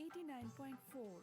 89.4।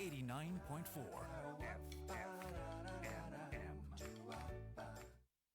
89.4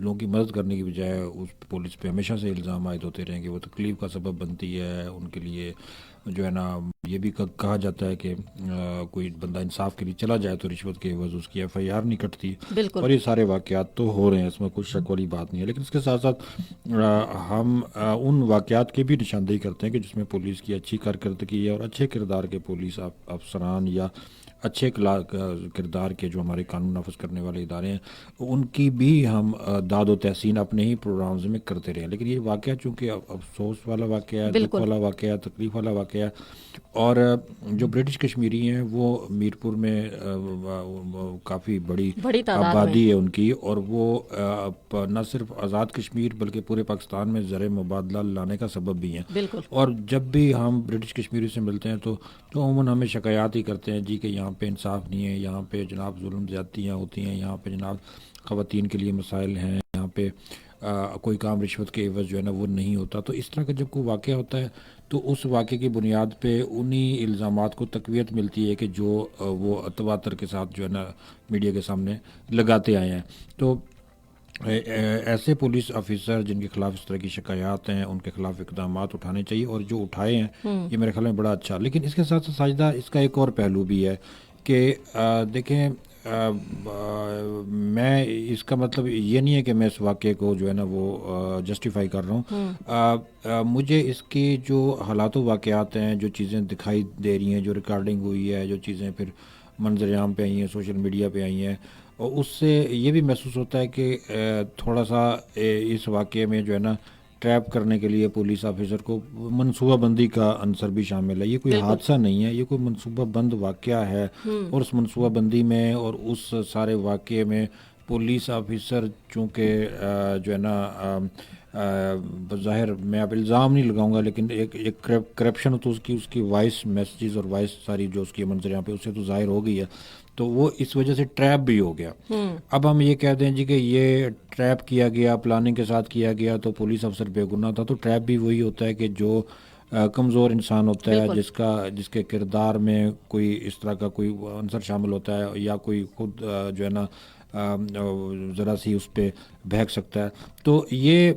لوگوں کی مدد کرنے کی بجائے اس پولیس پہ ہمیشہ سے الزام عائد ہوتے رہیں کہ وہ تکلیف کا سبب بنتی ہے ان کے لیے. جو ہے نا یہ بھی کہا جاتا ہے کہ کوئی بندہ انصاف کے لیے چلا جائے تو رشوت کے عوض اس کی ایف آئی آر نہیں کٹتی. بالکل. اور یہ سارے واقعات تو ہو رہے ہیں, اس میں کوئی شک والی بات نہیں ہے. لیکن اس کے ساتھ ساتھ ہم ان واقعات کی بھی نشاندہی کرتے ہیں کہ جس میں پولیس کی اچھی کارکردگی ہے اور اچھے کردار کے پولیس افسران یا اچھے کردار کے جو ہمارے قانون نافذ کرنے والے ادارے ہیں ان کی بھی ہم داد و تحسین اپنے ہی پروگرامز میں کرتے رہے ہیں. لیکن یہ واقعہ چونکہ افسوس والا واقعہ ہے, دکھ والا واقعہ ہے, تکلیف والا واقعہ ہے, اور جو برٹش کشمیری ہیں وہ میرپور میں کافی بڑی آبادی ہے ان کی, اور وہ نہ صرف آزاد کشمیر بلکہ پورے پاکستان میں زر مبادلہ لانے کا سبب بھی ہیں. اور جب بھی ہم برٹش کشمیری سے ملتے ہیں تو عموماً ہمیں شکایات ہی کرتے ہیں جی کہ یہاں پہ انصاف نہیں ہے, یہاں پہ جناب ظلم زیادتیاں ہوتی ہیں, یہاں پہ جناب خواتین کے لیے مسائل ہیں, یہاں پہ کوئی کام رشوت کے عوض جو ہے نا وہ نہیں ہوتا. تو اس طرح کا جب کوئی واقعہ ہوتا ہے تو اس واقعے کی بنیاد پہ انہی الزامات کو تقویت ملتی ہے کہ جو وہ تواتر کے ساتھ جو ہے نا میڈیا کے سامنے لگاتے آئے ہیں. تو ایسے پولیس آفیسر جن کے خلاف اس طرح کی شکایات ہیں ان کے خلاف اقدامات اٹھانے چاہیے, اور جو اٹھائے ہیں یہ میرے خیال میں بڑا اچھا. لیکن اس کے ساتھ ساتھ ساجدہ اس کا ایک اور پہلو بھی ہے کہ دیکھیں میں اس کا مطلب یہ نہیں ہے کہ میں اس واقعے کو جو ہے نا وہ جسٹیفائی کر رہا ہوں. مجھے اس کی جو حالات و واقعات ہیں, جو چیزیں دکھائی دے رہی ہیں, جو ریکارڈنگ ہوئی ہے, جو چیزیں پھر منظر عام پہ آئی ہیں, سوشل میڈیا پہ آئی ہیں, اور اس سے یہ بھی محسوس ہوتا ہے کہ تھوڑا سا اس واقعے میں جو ہے نا ٹریپ کرنے کے لیے پولیس آفیسر کو منصوبہ بندی کا عنصر بھی شامل ہے. یہ کوئی حادثہ نہیں ہے, یہ کوئی منصوبہ بند واقعہ ہے, اور اس منصوبہ بندی میں اور اس سارے واقعے میں پولیس آفیسر چونکہ جو ہے نا بظاہر میں اب الزام نہیں لگاؤں گا لیکن ایک کرپشن تو اس کی وائس میسیجز اور وائس ساری جو اس کی منظر یہاں پہ اس سے تو ظاہر ہو گئی ہے, تو وہ اس وجہ سے ٹریپ بھی ہو گیا. اب ہم یہ کہتے ہیں جی کہ یہ ٹریپ کیا گیا, پلاننگ کے ساتھ کیا گیا, تو پولیس افسر بے گناہ تھا. تو ٹریپ بھی وہی ہوتا ہے کہ جو کمزور انسان ہوتا ہے, جس کے کردار میں کوئی اس طرح کا کوئی عنصر شامل ہوتا ہے, یا کوئی خود جو ہے نا ذرا سی اس پہ بہک سکتا ہے. تو یہ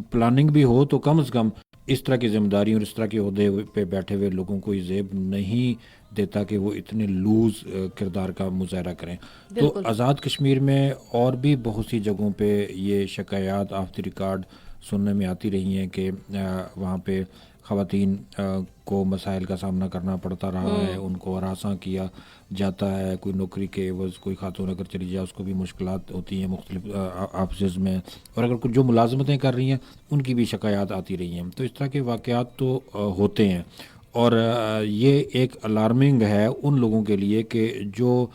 پلاننگ بھی ہو تو کم از کم اس طرح کی ذمہ داری اور اس طرح کے عہدے پہ بیٹھے ہوئے لوگوں کو یہ زیب نہیں دیتا کہ وہ اتنے لوز کردار کا مظاہرہ کریں. تو آزاد کشمیر میں اور بھی بہت سی جگہوں پہ یہ شکایات آف دی ریکارڈ سننے میں آتی رہی ہیں کہ وہاں پہ خواتین کو مسائل کا سامنا کرنا پڑتا رہا ہے, ان کو ہراساں کیا جاتا ہے, کوئی نوکری کے عوض کوئی خاتون اگر چلی جائے اس کو بھی مشکلات ہوتی ہیں مختلف آفسز میں, اور اگر جو ملازمتیں کر رہی ہیں ان کی بھی شکایات آتی رہی ہیں. تو اس طرح کے واقعات تو ہوتے ہیں, اور یہ ایک الارمنگ ہے ان لوگوں کے لیے کہ جو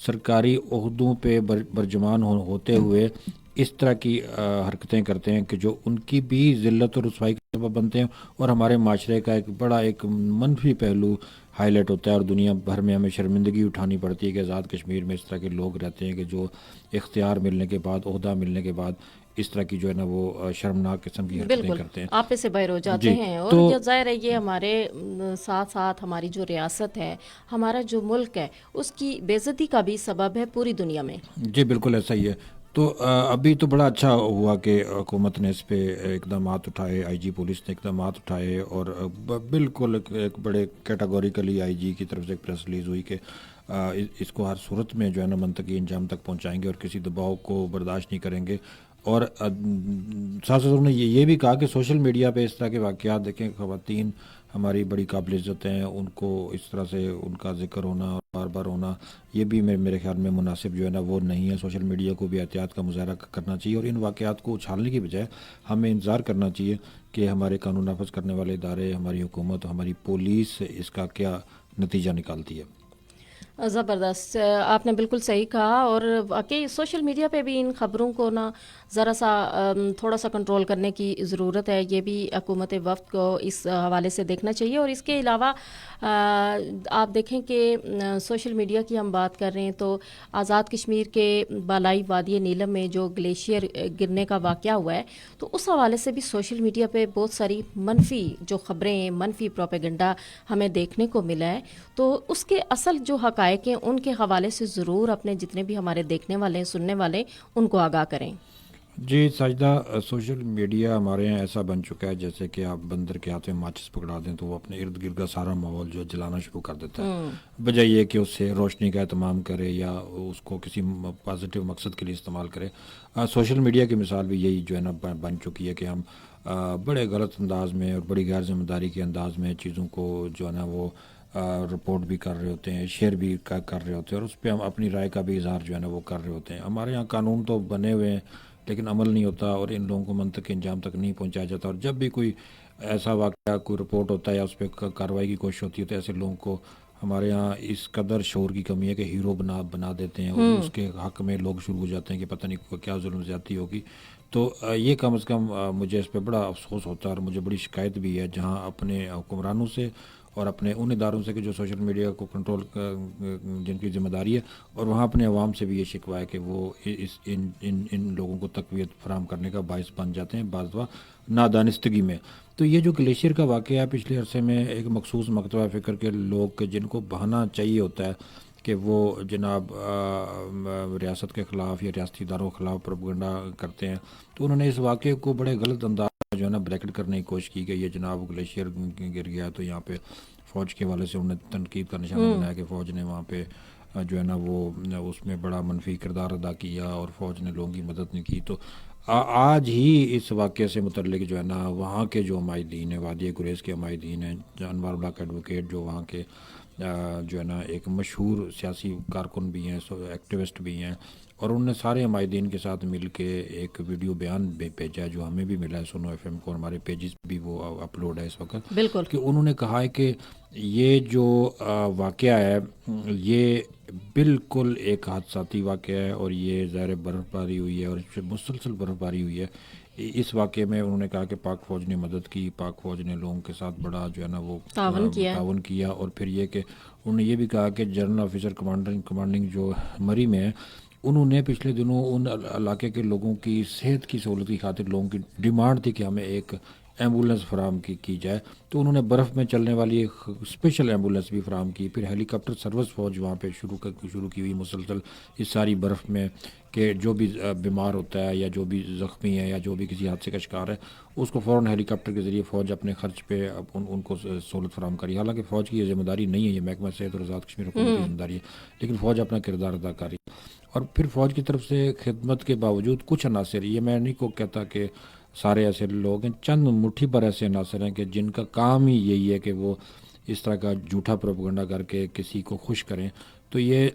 سرکاری عہدوں پہ برجمان ہوتے ہوئے اس طرح کی حرکتیں کرتے ہیں کہ جو ان کی بھی ذلت اور رسوائی کا سبب بنتے ہیں, اور ہمارے معاشرے کا ایک منفی پہلو ہائی لائٹ ہوتا ہے, اور دنیا بھر میں ہمیں شرمندگی اٹھانی پڑتی ہے کہ آزاد کشمیر میں اس طرح کے لوگ رہتے ہیں کہ جو اختیار ملنے کے بعد, عہدہ ملنے کے بعد اس طرح کی جو ہے نا وہ شرمناک قسم کی حرکتیں کرتے ہیں, آپ سے باہر ہو جاتے ہیں. اور ظاہر ہے یہ ہمارے ساتھ ساتھ ہماری جو ریاست ہے, ہمارا جو ملک ہے, اس کی بے عزتی کا بھی سبب ہے پوری دنیا میں. جی بالکل ایسا ہی ہے. تو ابھی تو بڑا اچھا ہوا کہ حکومت نے اس پہ اقدامات اٹھائے, آئی جی پولیس نے اقدامات اٹھائے, اور بالکل ایک بڑے کیٹاگوریکلی آئی جی کی طرف سے ایک پریس ریلیز ہوئی کہ اس کو ہر صورت میں جو ہے نا منطقی انجام تک پہنچائیں گے اور کسی دباؤ کو برداشت نہیں کریں گے. اور ساتھ ساتھ انہوں نے یہ بھی کہا کہ سوشل میڈیا پہ اس طرح کے واقعات دیکھیں, خواتین ہماری بڑی قابل عزت ہیں, ان کو اس طرح سے ان کا ذکر ہونا بار بار ہونا یہ بھی میرے خیال میں مناسب جو ہے نا وہ نہیں ہے. سوشل میڈیا کو بھی احتیاط کا مظاہرہ کرنا چاہیے, اور ان واقعات کو اچھالنے کی بجائے ہمیں انتظار کرنا چاہیے کہ ہمارے قانون نافذ کرنے والے ادارے, ہماری حکومت, ہماری پولیس اس کا کیا نتیجہ نکالتی ہے. زبردست, آپ نے بالکل صحیح کہا. اور واقعی سوشل میڈیا پہ بھی ان خبروں کو نا ذرا سا تھوڑا سا کنٹرول کرنے کی ضرورت ہے. یہ بھی حکومت وفد کو اس حوالے سے دیکھنا چاہیے. اور اس کے علاوہ آپ دیکھیں کہ سوشل میڈیا کی ہم بات کر رہے ہیں تو آزاد کشمیر کے بالائی وادی نیلم میں جو گلیشیئر گرنے کا واقعہ ہوا ہے, تو اس حوالے سے بھی سوشل میڈیا پہ بہت ساری منفی جو خبریں, منفی پروپیگنڈا ہمیں دیکھنے کو ملا ہے. تو اس کے اصل جو حقائق ہے کہ ان کے حوالے سے ضرور اپنے جتنے بھی ہمارے دیکھنے والے سننے والے ان کو آگاہ کریں. جی ساجدہ، سوشل میڈیا ہمارے یہاں ایسا بن چکا ہے جیسے کہ آپ بندر کے ہاتھ میں ماچس پکڑا دیں تو وہ اپنے ارد گرد کا سارا ماحول جو جلانا شروع کر دیتا ہے، بجائے یہ کہ اس سے روشنی کا اہتمام کرے یا اس کو کسی پازیٹیو مقصد کے لیے استعمال کرے. سوشل میڈیا کی مثال بھی یہی جو ہے نا بن چکی ہے کہ ہم بڑے غلط انداز میں اور بڑی غیر ذمہ داری کے انداز میں چیزوں کو جو ہے نا وہ رپورٹ بھی کر رہے ہوتے ہیں، شیئر بھی کر رہے ہوتے ہیں، اور اس پہ ہم اپنی رائے کا بھی اظہار جو ہے نا وہ کر رہے ہوتے ہیں. ہمارے یہاں قانون تو بنے ہوئے ہیں لیکن عمل نہیں ہوتا اور ان لوگوں کو منطقی انجام تک نہیں پہنچایا جاتا. اور جب بھی کوئی ایسا واقعہ کوئی رپورٹ ہوتا ہے یا اس پہ کارروائی کی کوشش ہوتی ہے تو ایسے لوگوں کو ہمارے ہاں اس قدر شعور کی کمی ہے کہ ہیرو بنا دیتے ہیں، اور اس کے حق میں لوگ شروع ہو جاتے ہیں کہ پتہ نہیں کیا ظلم زیادتی ہوگی. تو یہ کم از کم مجھے اس پہ بڑا افسوس ہوتا ہے اور مجھے بڑی شکایت بھی ہے جہاں اپنے حکمرانوں سے اور اپنے ان اداروں سے کہ جو سوشل میڈیا کو کنٹرول جن کی ذمہ داری ہے، اور وہاں اپنے عوام سے بھی یہ شکوہ ہے کہ وہ ان لوگوں کو تقویت فراہم کرنے کا باعث بن جاتے ہیں بعض دفعہ نادانستگی میں. تو یہ جو گلیشیئر کا واقعہ ہے پچھلے عرصے میں، ایک مخصوص مکتبہ فکر کے لوگ جن کو بہانا چاہیے ہوتا ہے کہ وہ جناب ریاست کے خلاف یا ریاستی اداروں کے خلاف پروپیگنڈا کرتے ہیں، تو انہوں نے اس واقعے کو بڑے غلط انداز جو ہے نا بریکٹ کرنے کی کوشش کی کہ یہ جناب گلیشیئر گر گیا تو یہاں پہ فوج کے حوالے سے انہوں نے تنقید کا نشانہ بنایا کہ فوج نے وہاں پہ جو ہے نا وہ اس میں بڑا منفی کردار ادا کیا اور فوج نے لوگوں کی مدد نہیں کی. تو آج ہی اس واقعے سے متعلق جو ہے نا وہاں کے جو عمائدین ہیں، وادی گریز کے عمائدین ہیں، انوار بلاک ایڈوکیٹ جو وہاں کے جو ہے نا ایک مشہور سیاسی کارکن بھی ہیں، ایکٹیوسٹ بھی ہیں، اور انہوں نے سارے عمائدین کے ساتھ مل کے ایک ویڈیو بیان بھیجا ہے جو ہمیں بھی ملا ہے سنو ایف ایم کو، ہمارے پیجز بھی وہ اپلوڈ ہے اس وقت. بالکل کہ انہوں نے کہا ہے کہ یہ جو واقعہ ہے یہ بالکل ایک حادثاتی واقعہ ہے، اور یہ ظاہر برف باری ہوئی ہے اور اس سے مسلسل برف باری ہوئی ہے. اس واقعے میں انہوں نے کہا کہ پاک فوج نے مدد کی، پاک فوج نے لوگوں کے ساتھ بڑا جو ہے نا وہ تعاون کیا. اور پھر یہ کہ انہوں نے یہ بھی کہا کہ جنرل آفیسر کمانڈنگ جو مری میں ہے، انہوں نے پچھلے دنوں ان علاقے کے لوگوں کی صحت کی سہولت کی خاطر لوگوں کی ڈیمانڈ تھی کہ ہمیں ایک ایمبولینس فراہم کی جائے، تو انہوں نے برف میں چلنے والی ایک اسپیشل ایمبولینس بھی فراہم کی. پھر ہیلی کاپٹر سروس فوج وہاں پہ شروع کی ہوئی مسلسل اس ساری برف میں، کہ جو بھی بیمار ہوتا ہے یا جو بھی زخمی ہے یا جو بھی کسی حادثے کا شکار ہے اس کو فوراً ہیلی کاپٹر کے ذریعے فوج اپنے خرچ پہ ان کو سہولت فراہم کری. حالانکہ فوج کی یہ ذمہ داری نہیں ہے، یہ محکمہ صحت اور آزاد کشمیر حکومت کی ذمہ داری ہے، لیکن فوج اپنا کردار ادا کر رہی ہے. اور پھر فوج کی طرف سے خدمت کے باوجود کچھ عناصر، یہ میں نہیں کو کہتا کہ سارے ایسے لوگ ہیں، چند مٹھی پر ایسے عناصر ہیں کہ جن کا کام ہی یہی ہے کہ وہ اس طرح کا جھوٹا پروپیگنڈا کر کے کسی کو خوش کریں. تو یہ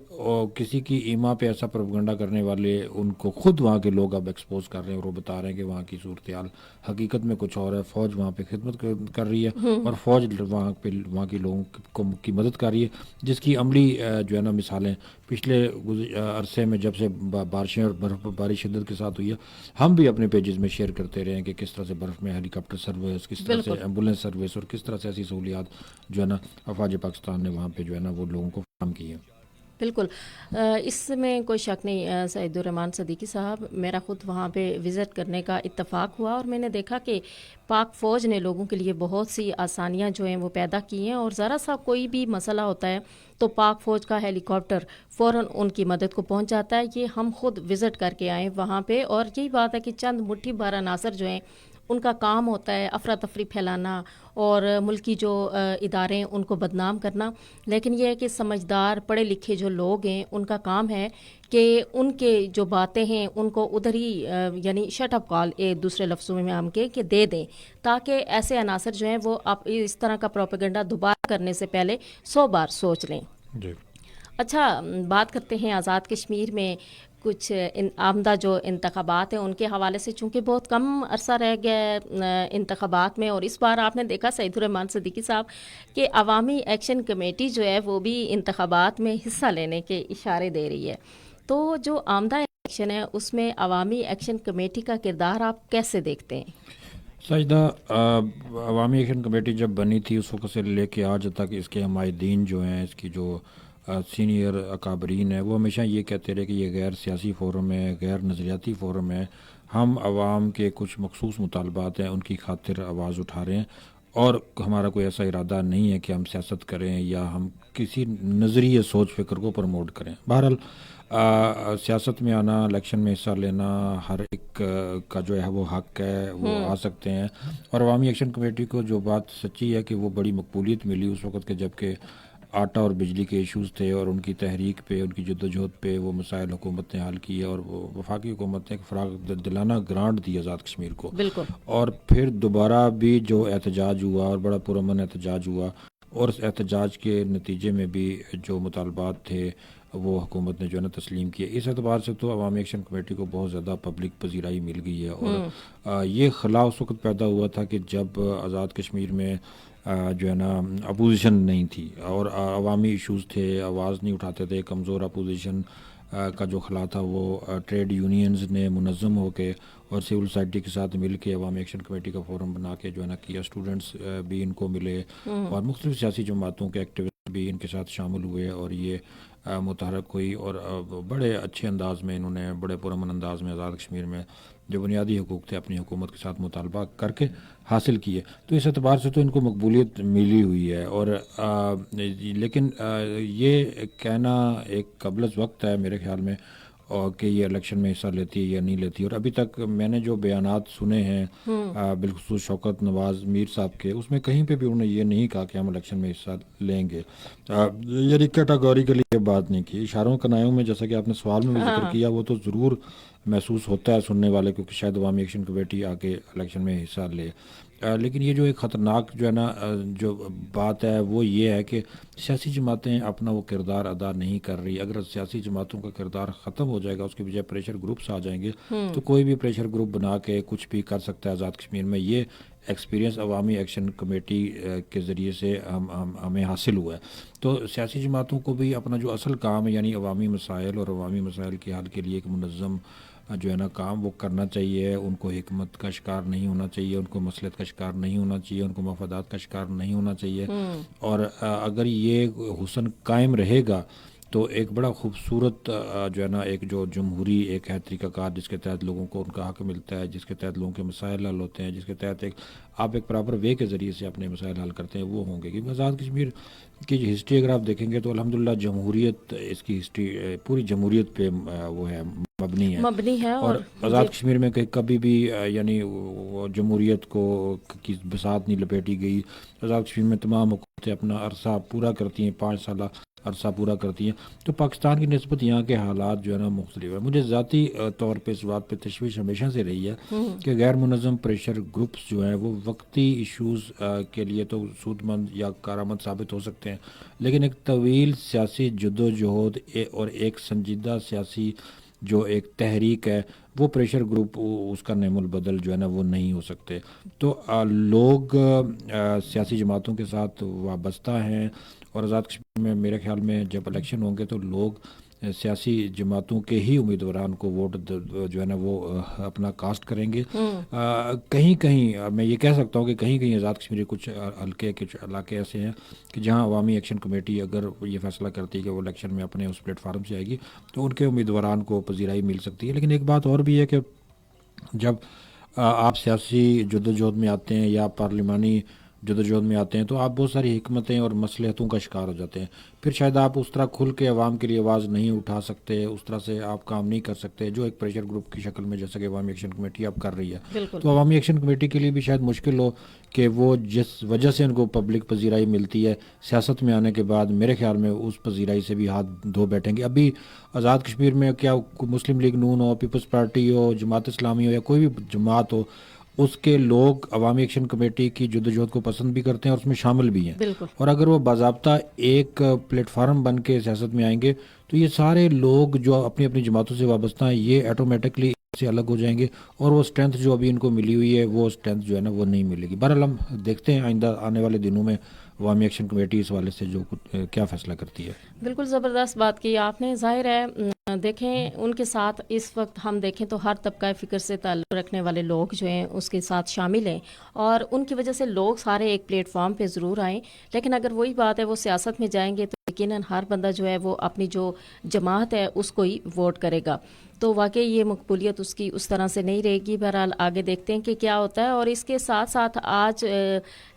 کسی کی ایما پہ ایسا پروپیگنڈا کرنے والے ان کو خود وہاں کے لوگ اب ایکسپوز کر رہے ہیں اور وہ بتا رہے ہیں کہ وہاں کی صورتحال حقیقت میں کچھ اور ہے. فوج وہاں پہ خدمت کر رہی ہے اور فوج وہاں کی لوگوں کی مدد کر رہی ہے، جس کی عملی جو ہے نا مثالیں پچھلے عرصے میں جب سے بارشیں اور برف باری شدت کے ساتھ ہوئی ہے ہم بھی اپنے پیجز میں شیئر کرتے رہے ہیں کہ کس طرح سے برف میں ہیلی کاپٹر سروس، کس طرح سے ایمبولینس سروس، اور کس طرح سے ایسی سہولیات جو ہے نا افواج پاکستان نے وہاں پہ جو ہے نا وہ لوگوں کو فراہم کی ہے. بالکل، اس میں کوئی شک نہیں سعید الرحمان صدیقی صاحب، میرا خود وہاں پہ وزٹ کرنے کا اتفاق ہوا اور میں نے دیکھا کہ پاک فوج نے لوگوں کے لیے بہت سی آسانیاں جو ہیں وہ پیدا کی ہیں، اور ذرا سا کوئی بھی مسئلہ ہوتا ہے تو پاک فوج کا ہیلی کاپٹر فوراً ان کی مدد کو پہنچ جاتا ہے. یہ ہم خود وزٹ کر کے آئے وہاں پہ، اور یہی بات ہے کہ چند مٹھی بھر عناصر جو ہیں ان کا کام ہوتا ہے افراتفری پھیلانا اور ملکی جو ادارے ہیں ان کو بدنام کرنا. لیکن یہ ہے کہ سمجھدار پڑھے لکھے جو لوگ ہیں ان کا کام ہے کہ ان کے جو باتیں ہیں ان کو ادھر ہی یعنی شٹ اپ کال ایک دوسرے لفظوں میں ہم کہ دے دیں، تاکہ ایسے عناصر جو ہیں وہ اس طرح کا پروپیگنڈا دوبارہ کرنے سے پہلے 100 بار سوچ لیں. جی اچھا، بات کرتے ہیں آزاد کشمیر میں کچھ آمدہ جو انتخابات ہیں ان کے حوالے سے، چونکہ بہت کم عرصہ رہ گیا ہے انتخابات میں، اور اس بار آپ نے دیکھا سعید الرحمان صدیقی صاحب کہ عوامی ایکشن کمیٹی جو ہے وہ بھی انتخابات میں حصہ لینے کے اشارے دے رہی ہے. تو جو آمدہ الیکشن ہے اس میں عوامی ایکشن کمیٹی کا کردار آپ کیسے دیکھتے ہیں؟ ساجدہ، عوامی ایکشن کمیٹی جب بنی تھی اس وقت سے لے کے آج تک اس کے عمائدین جو ہیں، اس کی جو سینئر اکابرین ہیں، وہ ہمیشہ یہ کہتے رہے کہ یہ غیر سیاسی فورم ہے، غیر نظریاتی فورم ہے، ہم عوام کے کچھ مخصوص مطالبات ہیں ان کی خاطر آواز اٹھا رہے ہیں. اور ہمارا کوئی ایسا ارادہ نہیں ہے کہ ہم سیاست کریں یا ہم کسی نظریے سوچ فکر کو پروموٹ کریں. بہرحال سیاست میں آنا، الیکشن میں حصہ لینا ہر ایک کا جو ہے وہ حق ہے، وہ آ سکتے ہیں. اور عوامی ایکشن کمیٹی کو جو بات سچی ہے کہ وہ بڑی مقبولیت ملی اس وقت کہ جب کہ آٹا اور بجلی کے ایشوز تھے، اور ان کی تحریک پہ، ان کی جدوجہد پہ وہ مسائل حکومت نے حل کیے، اور وہ وفاقی حکومت نے ایک فراغ دلانہ گرانٹ دی آزاد کشمیر کو. بالکل. اور پھر دوبارہ بھی جو احتجاج ہوا اور بڑا پرامن احتجاج ہوا، اور اس احتجاج کے نتیجے میں بھی جو مطالبات تھے وہ حکومت نے جو ہے نا تسلیم کیے. اس اعتبار سے تو عوامی ایکشن کمیٹی کو بہت زیادہ پبلک پذیرائی مل گئی ہے. اور یہ خلا اس وقت پیدا ہوا تھا کہ جب آزاد کشمیر میں جو ہے نا اپوزیشن نہیں تھی، اور عوامی ایشوز تھے، آواز نہیں اٹھاتے تھے. کمزور اپوزیشن کا جو خلا تھا وہ ٹریڈ یونینز نے منظم ہو کے اور سول سوسائٹی کے ساتھ مل کے عوامی ایکشن کمیٹی کا فورم بنا کے جو ہے نا کیا. اسٹوڈنٹس بھی ان کو ملے، اور مختلف سیاسی جماعتوں کے ایکٹیوسٹ بھی ان کے ساتھ شامل ہوئے، اور یہ متحرک ہوئی. اور بڑے اچھے انداز میں انہوں نے، بڑے پرامن انداز میں آزاد کشمیر میں جو بنیادی حقوق تھے اپنی حکومت کے ساتھ مطالبہ کر کے حاصل کیے. تو اس اعتبار سے تو ان کو مقبولیت ملی ہوئی ہے. اور لیکن یہ کہنا ایک قبل از وقت ہے میرے خیال میں کہ یہ الیکشن میں حصہ لیتی ہے یا نہیں لیتی. اور ابھی تک میں نے جو بیانات سنے ہیں بالخصوص شوکت نواز میر صاحب کے، اس میں کہیں پہ بھی انہوں نے یہ نہیں کہا کہ ہم الیکشن میں حصہ لیں گے. یعنی کیٹاگوریکلی یہ بات نہیں کی. اشاروں کنایوں میں جیسا کہ آپ نے سوال میں بھی ذکر کیا، وہ تو ضرور محسوس ہوتا ہے سننے والے کو کہ شاید عوامی ایکشن کمیٹی آ کے الیکشن میں حصہ لے. لیکن یہ جو ایک خطرناک جو ہے نا جو بات ہے وہ یہ ہے کہ سیاسی جماعتیں اپنا وہ کردار ادا نہیں کر رہی. اگر سیاسی جماعتوں کا کردار ختم ہو جائے گا، اس کے بجائے پریشر گروپس آ جائیں گے، تو کوئی بھی پریشر گروپ بنا کے کچھ بھی کر سکتا ہے آزاد کشمیر میں. یہ ایکسپیرینس عوامی ایکشن کمیٹی کے ذریعے سے ہمیں حاصل ہوا ہے. تو سیاسی جماعتوں کو بھی اپنا جو اصل کام ہے، یعنی عوامی مسائل اور عوامی مسائل کے حل کے لیے ایک منظم جو ہے نا کام وہ کرنا چاہیے. ان کو حکمت کا شکار نہیں ہونا چاہیے، ان کو مصلحت کا شکار نہیں ہونا چاہیے، ان کو مفادات کا شکار نہیں ہونا چاہیے. اور اگر یہ حسن قائم رہے گا تو ایک بڑا خوبصورت جو ہے نا ایک جو جمہوری ایک ہے طریقہ کار، جس کے تحت لوگوں کو ان کا حق ملتا ہے، جس کے تحت لوگوں کے مسائل حل ہوتے ہیں، جس کے تحت آپ ایک پراپر وے کے ذریعے سے اپنے مسائل حل کرتے ہیں، وہ ہوں گے. کیونکہ آزاد کشمیر کی جو ہسٹری اگر آپ دیکھیں گے تو الحمدللہ جمہوریت، اس کی ہسٹری پوری جمہوریت پہ وہ ہے مبنی ہے. اور آزاد کشمیر میں کبھی بھی یعنی جمہوریت کو کی بساط نہیں لپیٹی گئی. آزاد کشمیر میں تمام حکومتیں اپنا عرصہ پورا کرتی ہیں، 5 سالہ عرصہ پورا کرتی ہیں. تو پاکستان کی نسبت یہاں کے حالات جو ہے نا مختلف ہے. مجھے ذاتی طور پہ اس بات پہ تشویش ہمیشہ سے رہی ہے کہ غیر منظم پریشر گروپس جو ہیں وہ وقتی ایشوز کے لیے تو سود مند یا کارآمد ثابت ہو سکتے ہیں، لیکن ایک طویل سیاسی جدوجہد اور ایک سنجیدہ سیاسی جو ایک تحریک ہے، وہ پریشر گروپ اس کا نعم البدل جو ہے نا وہ نہیں ہو سکتے. تو لوگ سیاسی جماعتوں کے ساتھ وابستہ ہیں. اور آزاد کشمیر میں میرے خیال میں جب الیکشن ہوں گے تو لوگ سیاسی جماعتوں کے ہی امیدواران کو ووٹ جو ہے نا وہ اپنا کاسٹ کریں گے. کہیں کہیں میں یہ کہہ سکتا ہوں کہ کہیں کہیں آزاد کشمیر کچھ حلقے کچھ علاقے ایسے ہیں کہ جہاں عوامی ایکشن کمیٹی اگر یہ فیصلہ کرتی ہے کہ وہ الیکشن میں اپنے اس پلیٹ فارم سے آئے گی تو ان کے امیدواران کو پذیرائی مل سکتی ہے. لیکن ایک بات اور بھی ہے کہ جب آپ سیاسی جدوجہد میں آتے ہیں یا پارلیمانی جدوجہد میں آتے ہیں تو آپ بہت ساری حکمتیں اور مصلحتوں کا شکار ہو جاتے ہیں. پھر شاید آپ اس طرح کھل کے عوام کے لیے آواز نہیں اٹھا سکتے، اس طرح سے آپ کام نہیں کر سکتے جو ایک پریشر گروپ کی شکل میں جیسا کہ عوامی ایکشن کمیٹی اب کر رہی ہے. تو عوامی ایکشن کمیٹی کے لیے بھی شاید مشکل ہو کہ وہ جس وجہ سے ان کو پبلک پذیرائی ملتی ہے، سیاست میں آنے کے بعد میرے خیال میں اس پذیرائی سے بھی ہاتھ دھو بیٹھیں گے. ابھی آزاد کشمیر میں کیا مسلم لیگ نون ہو، پیپلز پارٹی ہو، جماعت اسلامی ہو یا کوئی بھی جماعت ہو، اس کے لوگ عوامی ایکشن کمیٹی کی جدوجہد کو پسند بھی کرتے ہیں اور اس میں شامل بھی ہیں. اور اگر وہ باضابطہ ایک پلیٹ فارم بن کے سیاست میں آئیں گے تو یہ سارے لوگ جو اپنی اپنی جماعتوں سے وابستہ ہیں یہ آٹومیٹکلی سے الگ ہو جائیں گے، اور وہ اسٹرینتھ جو ابھی ان کو ملی ہوئی ہے وہ اسٹرینتھ جو ہے نا وہ نہیں ملے گی. بہرحال ہم دیکھتے ہیں آئندہ آنے والے دنوں میں عوامی ایکشن کمیٹی اس حوالے سے جو کیا فیصلہ کرتی ہے. بالکل زبردست بات کی آپ نے. ظاہر ہے دیکھیں ان کے ساتھ اس وقت ہم دیکھیں تو ہر طبقہ فکر سے تعلق رکھنے والے لوگ جو ہیں اس کے ساتھ شامل ہیں، اور ان کی وجہ سے لوگ سارے ایک پلیٹ فارم پہ ضرور آئیں. لیکن اگر وہی بات ہے وہ سیاست میں جائیں گے تو یقیناً ہر بندہ جو ہے وہ اپنی جو جماعت ہے اس کو ہی ووٹ کرے گا. تو واقعی یہ مقبولیت اس کی اس طرح سے نہیں رہے گی. بہرحال آگے دیکھتے ہیں کہ کیا ہوتا ہے. اور اس کے ساتھ ساتھ آج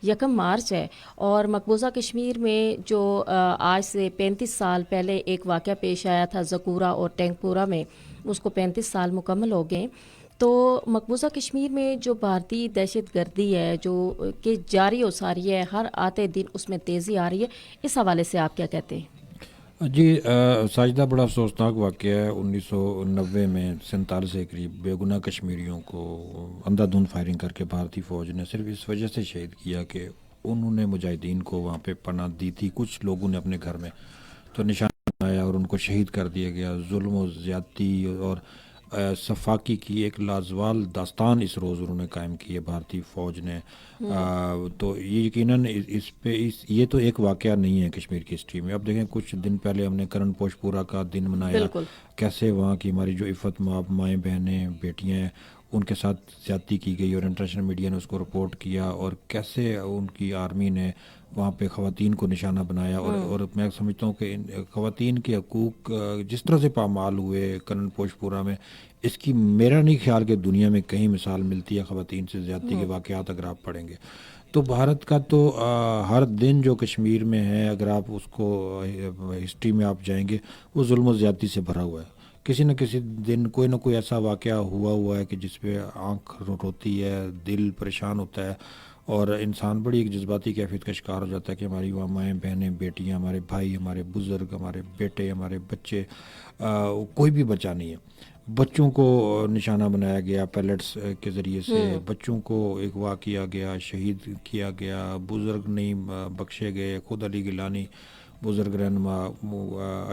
1 مارچ ہے اور مقبوضہ کشمیر میں جو آج سے 35 سال پہلے ایک واقعہ پیش آیا تھا زکورہ اور ٹینک پورہ میں، اس کو 35 سال مکمل ہو گئے. تو مقبوضہ کشمیر میں جو بھارتی دہشت گردی ہے جو کہ جاری و ساری ہے، ہر آتے دن اس میں تیزی آ رہی ہے، اس حوالے سے آپ کیا کہتے ہیں؟ جی ساجدہ، بڑا افسوسناک واقعہ ہے. 1990 میں 47 کے قریب بے گناہ کشمیریوں کو اندھا دھند فائرنگ کر کے بھارتی فوج نے صرف اس وجہ سے شہید کیا کہ انہوں نے مجاہدین کو وہاں پہ پناہ دی تھی. کچھ لوگوں نے اپنے گھر میں تو نشانہ بنایا اور ان کو شہید کر دیا گیا. ظلم و زیادتی اور صفاقی کی ایک لازوال داستان اس روز انہوں نے قائم کی ہے بھارتی فوج نے. تو یہ یقیناً اس پہ یہ تو ایک واقعہ نہیں ہے کشمیر کی ہسٹری میں. اب دیکھیں کچھ دن پہلے ہم نے کرن پوش پورہ کا دن منایا. بالکل. کیسے وہاں کی ہماری جو عفت مآب مائیں بہنیں بیٹیاں ہیں ان کے ساتھ زیادتی کی گئی اور انٹرنیشنل میڈیا نے اس کو رپورٹ کیا، اور کیسے ان کی آرمی نے وہاں پہ خواتین کو نشانہ بنایا. اور میں سمجھتا ہوں کہ خواتین کے حقوق جس طرح سے پامال ہوئے کرن پوش پورہ میں، اس کی میرا نہیں خیال کہ دنیا میں کہیں مثال ملتی ہے خواتین سے زیادتی کے واقعات اگر آپ پڑھیں گے. تو بھارت کا تو ہر دن جو کشمیر میں ہے، اگر آپ اس کو ہسٹری میں آپ جائیں گے، وہ ظلم و زیادتی سے بھرا ہوا ہے. کسی نہ کسی دن کوئی نہ کوئی ایسا واقعہ ہوا ہے کہ جس پہ آنکھ روتی ہے، دل پریشان ہوتا ہے، اور انسان بڑی ایک جذباتی کیفیت کا شکار ہو جاتا ہے کہ ہماری وہاں مائیں بہنیں بیٹیاں، ہمارے بھائی، ہمارے بزرگ، ہمارے بیٹے، ہمارے بچے، کوئی بھی بچہ نہیں ہے. بچوں کو نشانہ بنایا گیا پیلٹس کے ذریعے سے، بچوں کو اغوا کیا گیا، شہید کیا گیا، بزرگ نہیں بخشے گئے. خود علی گیلانی بزرگ رہنما،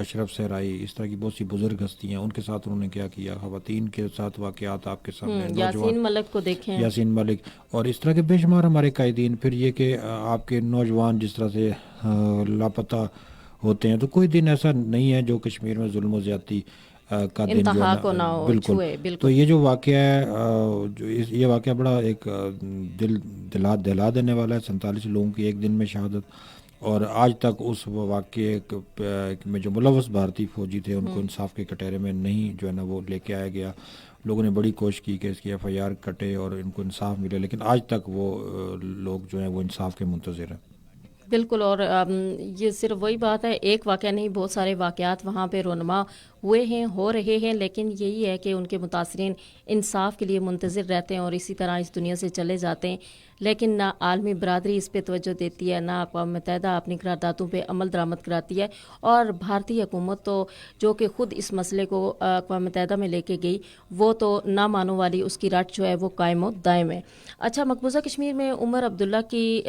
اشرف صحرائی، اس طرح کی بہت سی بزرگ ہستیاں، ان کے ساتھ انہوں نے کیا کیا. خواتین کے ساتھ واقعات آپ کے سامنے، یاسین ملک کو دیکھیں، یاسین ملک، اور اس طرح کے بے شمار ہمارے قائدین. پھر یہ کہ آپ کے نوجوان جس طرح سے لاپتہ ہوتے ہیں، تو کوئی دن ایسا نہیں ہے جو کشمیر میں ظلم و زیادتی کا دن جو ہے نا، بالکل. تو یہ جو واقعہ ہے، یہ واقعہ بڑا ایک دلا دینے والا ہے. 47 لوگوں کی ایک دن میں شہادت، اور آج تک اس واقعے میں جو ملوث بھارتی فوجی تھے ان کو انصاف کے کٹہرے میں نہیں جو ہے نا وہ لے کے آیا گیا. لوگوں نے بڑی کوشش کی کہ اس کی FIR کٹے اور ان کو انصاف ملے، لیکن آج تک وہ لوگ جو ہیں وہ انصاف کے منتظر ہیں. بالکل. اور یہ صرف وہی بات ہے، ایک واقعہ نہیں، بہت سارے واقعات وہاں پہ رونما ہوئے ہیں، ہو رہے ہیں، لیکن یہی ہے کہ ان کے متاثرین انصاف کے لیے منتظر رہتے ہیں اور اسی طرح اس دنیا سے چلے جاتے ہیں. لیکن نہ عالمی برادری اس پہ توجہ دیتی ہے، نہ اقوام متحدہ اپنی قراردادوں پہ عمل درآمد کراتی ہے. اور بھارتی حکومت تو جو کہ خود اس مسئلے کو اقوام متحدہ میں لے کے گئی، وہ تو نہ مانو والی اس کی رٹ جو ہے وہ قائم و دائم ہے. اچھا، مقبوضہ کشمیر میں عمر عبداللہ کی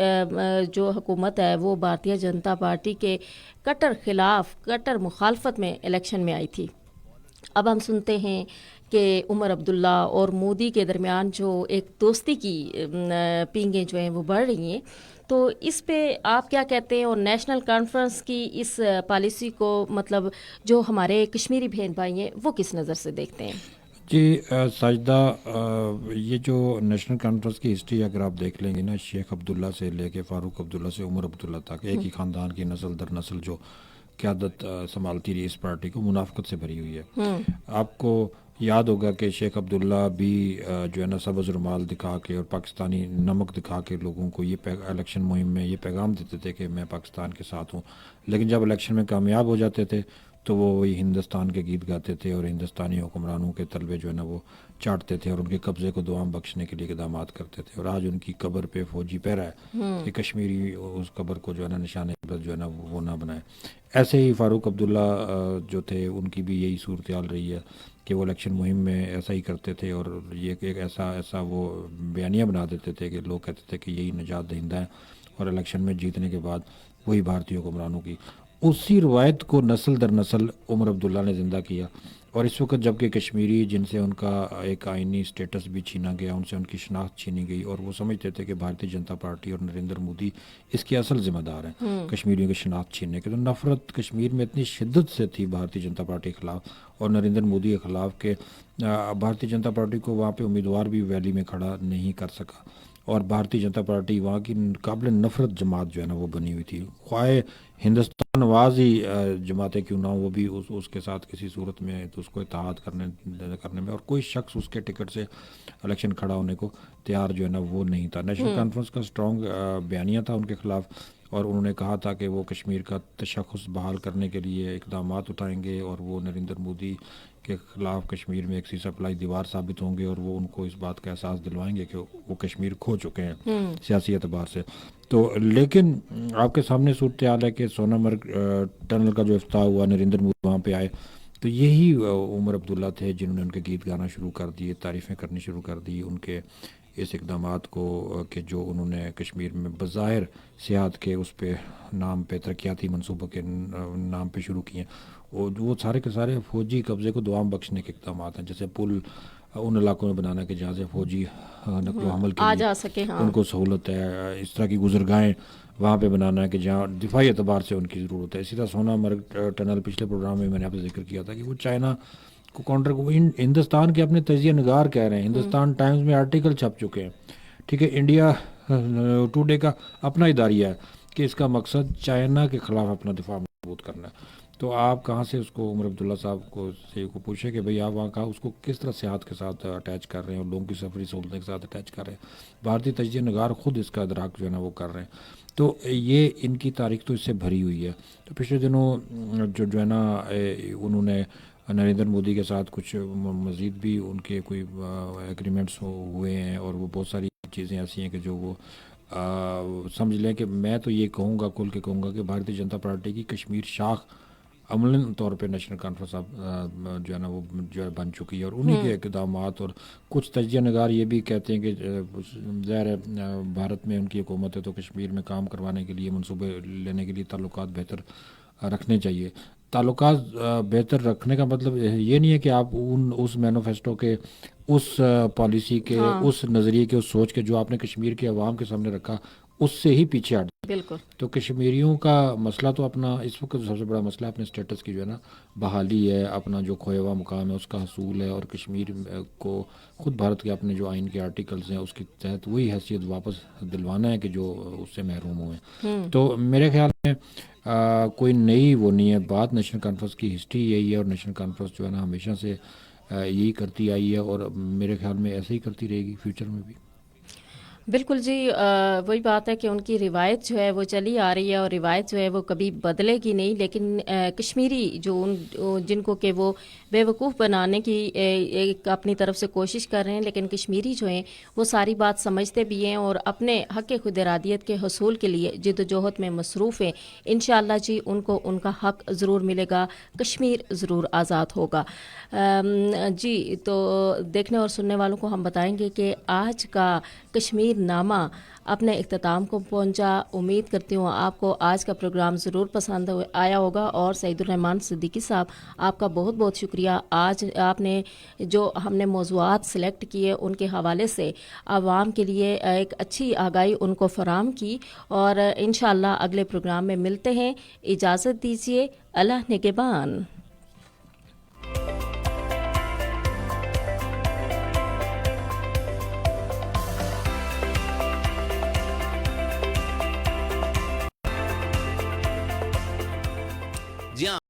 جو حکومت ہے وہ بھارتیہ جنتا پارٹی کے کٹر مخالفت میں الیکشن میں آئی تھی. اب ہم سنتے ہیں کہ عمر عبداللہ اور مودی کے درمیان جو ایک دوستی کی پینگیں جو ہیں وہ بڑھ رہی ہیں، تو اس پہ آپ کیا کہتے ہیں؟ اور نیشنل کانفرنس کی اس پالیسی کو مطلب جو ہمارے کشمیری بہن بھائی ہیں وہ کس نظر سے دیکھتے ہیں؟ جی ساجدہ، یہ جو نیشنل کانفرنس کی ہسٹری اگر آپ دیکھ لیں گے نا، شیخ عبداللہ سے لے کے فاروق عبداللہ سے عمر عبداللہ تک، ایک ہی خاندان کی نسل در نسل جو قیادت سنبھالتی رہی اس پارٹی کو، منافقت سے بھری ہوئی ہے. آپ کو یاد ہوگا کہ شیخ عبداللہ بھی جو ہے نا سبز رومال دکھا کے اور پاکستانی نمک دکھا کے لوگوں کو یہ الیکشن مہم میں یہ پیغام دیتے تھے کہ میں پاکستان کے ساتھ ہوں، لیکن جب الیکشن میں کامیاب ہو جاتے تھے تو وہ وہی ہندوستان کے گیت گاتے تھے اور ہندوستانی حکمرانوں کے طلبے جو ہے نا وہ چاٹتے تھے اور ان کے قبضے کو دوام بخشنے کے لیے اقدامات کرتے تھے. اور آج ان کی قبر پہ فوجی پہرا ہے کہ کشمیری اس قبر کو جو ہے نا نشان عبرت جو ہے نا وہ نہ بنائے. ایسے ہی فاروق عبداللہ جو تھے ان کی بھی یہی صورتحال رہی ہے کہ وہ الیکشن مہم میں ایسا ہی کرتے تھے، اور یہ ایک ایسا وہ بیانیہ بنا دیتے تھے کہ لوگ کہتے تھے کہ یہی نجات دہندہ ہے، اور الیکشن میں جیتنے کے بعد وہی بھارتی حکمرانوں کی اسی روایت کو نسل در نسل عمر عبداللہ نے زندہ کیا. اور اس وقت جب کہ کشمیری جن سے ان کا ایک آئینی سٹیٹس بھی چھینا گیا، ان سے ان کی شناخت چھینی گئی، اور وہ سمجھتے تھے کہ بھارتیہ جنتا پارٹی اور نریندر مودی اس کے اصل ذمہ دار ہیں کشمیریوں کی شناخت چھیننے کے. تو نفرت کشمیر میں اتنی شدت سے تھی بھارتیہ جنتا پارٹی کے خلاف اور نریندر مودی کے خلاف کہ بھارتیہ جنتا پارٹی کو وہاں پہ امیدوار بھی ویلی میں کھڑا نہیں کر سکا. اور بھارتی جنتا پارٹی وہاں کی قابل نفرت جماعت جو ہے نا وہ بنی ہوئی تھی، خواہ ہندوستان نواز ہی جماعتیں کیوں نہ ہو، وہ بھی اس کے ساتھ کسی صورت میں تو اس کو اتحاد کرنے میں، اور کوئی شخص اس کے ٹکٹ سے الیکشن کھڑا ہونے کو تیار جو ہے نا وہ نہیں تھا۔ نیشنل کانفرنس کا اسٹرانگ بیانیہ تھا ان کے خلاف، اور انہوں نے کہا تھا کہ وہ کشمیر کا تشخص بحال کرنے کے لیے اقدامات اٹھائیں گے، اور وہ نریندر مودی کے خلاف کشمیر میں ایک سیسا پلائی دیوار ثابت ہوں گے، اور وہ ان کو اس بات کا احساس دلوائیں گے کہ وہ کشمیر کھو چکے ہیں سیاسی اعتبار سے۔ تو لیکن آپ کے سامنے صورتحال ہے کہ سونا مرگ ٹنل کا جو افتتاح ہوا، نریندر مودی وہاں پہ آئے، تو یہی عمر عبداللہ تھے جنہوں نے ان کے گیت گانا شروع کر دیے، تعریفیں کرنی شروع کر دی ان کے اس اقدامات کو، کہ جو انہوں نے کشمیر میں بظاہر سیاحت کے اس پہ نام پہ، ترقیاتی منصوبوں کے نام پہ شروع کیے، وہ سارے کے سارے فوجی قبضے کو دوام بخشنے کے اقدامات ہیں، جیسے پل ان علاقوں میں بنانا کہ جہاں سے فوجی نقل و حمل کے آ لیے جا سکے، ان کو سہولت ہے، اس طرح کی گزرگاہیں وہاں پہ بنانا ہے کہ جہاں دفاعی اعتبار سے ان کی ضرورت ہے۔ اسی طرح سونا مرگ ٹنل پچھلے پروگرام میں نے آپ سے ذکر کیا تھا کہ وہ چائنا کو کاؤنٹر کو ہندوستان کے اپنے تجزیہ نگار کہہ رہے ہیں، ہندوستان ٹائمز میں آرٹیکل چھپ چکے ہیں، ٹھیک ہے، انڈیا ٹوڈے کا اپنا اداریہ ہے کہ اس کا مقصد چائنا کے خلاف اپنا دفاع مضبوط کرنا ہے۔ تو آپ کہاں سے اس کو عمر عبداللہ صاحب کو پوچھیں کہ بھئی آپ وہاں کہاں اس کو کس طرح سیاحت کے ساتھ اٹیچ کر رہے ہیں اور لوگوں کی سفری سہولتیں کے ساتھ اٹیچ کر رہے ہیں۔ بھارتی تجزیہ نگار خود اس کا ادراک جو ہے نا وہ کر رہے ہیں، تو یہ ان کی تاریخ تو اس سے بھری ہوئی ہے۔ تو پچھلے دنوں جو ہے نا انہوں نے نریندر مودی کے ساتھ کچھ مزید بھی ان کے کوئی ایگریمنٹس ہوئے ہیں، اور وہ بہت ساری چیزیں ایسی ہیں کہ جو وہ سمجھ لیں کہ میں تو یہ کہوں گا، کھل کے کہوں گا کہ بھارتی جنتا پارٹی کی کشمیر شاخ عملاً طور پہ نیشنل کانفرنس اب جو ہے نا وہ جو ہے بن چکی ہے، اور انہی کے اقدامات، اور کچھ تجزیہ نگار یہ بھی کہتے ہیں کہ ظاہر ہے بھارت میں ان کی حکومت ہے تو کشمیر میں کام کروانے کے لیے، منصوبے لینے کے لیے تعلقات بہتر رکھنے چاہیے۔ تعلقات بہتر رکھنے کا مطلب یہ نہیں ہے کہ آپ اس مینیفیسٹو کے، اس پالیسی کے، اس نظریے کے، اس سوچ کے جو آپ نے کشمیر کے عوام کے سامنے رکھا اس سے ہی پیچھے ہٹ۔ بالکل۔ تو کشمیریوں کا مسئلہ تو اپنا اس وقت سب سے بڑا مسئلہ اپنے اسٹیٹس کی جو ہے نا بحالی ہے، اپنا جو کھویا ہوا مقام ہے اس کا حصول ہے، اور کشمیر کو خود بھارت کے اپنے جو آئین کے آرٹیکلز ہیں اس کے تحت وہی حیثیت واپس دلوانا ہے کہ جو اس سے محروم ہوئے ہیں۔ تو میرے خیال میں کوئی نئی وہ نہیں ہے بات، نیشنل کانفرنس کی ہسٹری یہی ہے، اور نیشنل کانفرنس جو ہے نا ہمیشہ سے یہی کرتی آئی ہے، اور میرے خیال میں ایسے ہی کرتی رہے گی فیوچر میں بھی۔ بالکل جی، وہی بات ہے کہ ان کی روایت جو ہے وہ چلی آ رہی ہے، اور روایت جو ہے وہ کبھی بدلے گی نہیں، لیکن کشمیری جو جن کو کہ وہ بے وقوف بنانے کی ایک اپنی طرف سے کوشش کر رہے ہیں، لیکن کشمیری جو ہیں وہ ساری بات سمجھتے بھی ہیں، اور اپنے حق خود ارادیت کے حصول کے لیے جد و جہد میں مصروف ہیں۔ انشاءاللہ جی ان کو ان کا حق ضرور ملے گا، کشمیر ضرور آزاد ہوگا۔ جی تو دیکھنے اور سننے والوں کو ہم بتائیں گے کہ آج کا کشمیر نامہ اپنے اختتام کو پہنچا۔ امید کرتی ہوں آپ کو آج کا پروگرام ضرور پسند آیا ہوگا، اور سعید الرحمان صدیقی صاحب آپ کا بہت بہت شکریہ۔ آج آپ نے جو ہم نے موضوعات سلیکٹ کیے ان کے حوالے سے عوام کے لیے ایک اچھی آگاہی ان کو فراہم کی، اور انشاءاللہ اگلے پروگرام میں ملتے ہیں۔ اجازت دیجیے، اللہ نگہبان۔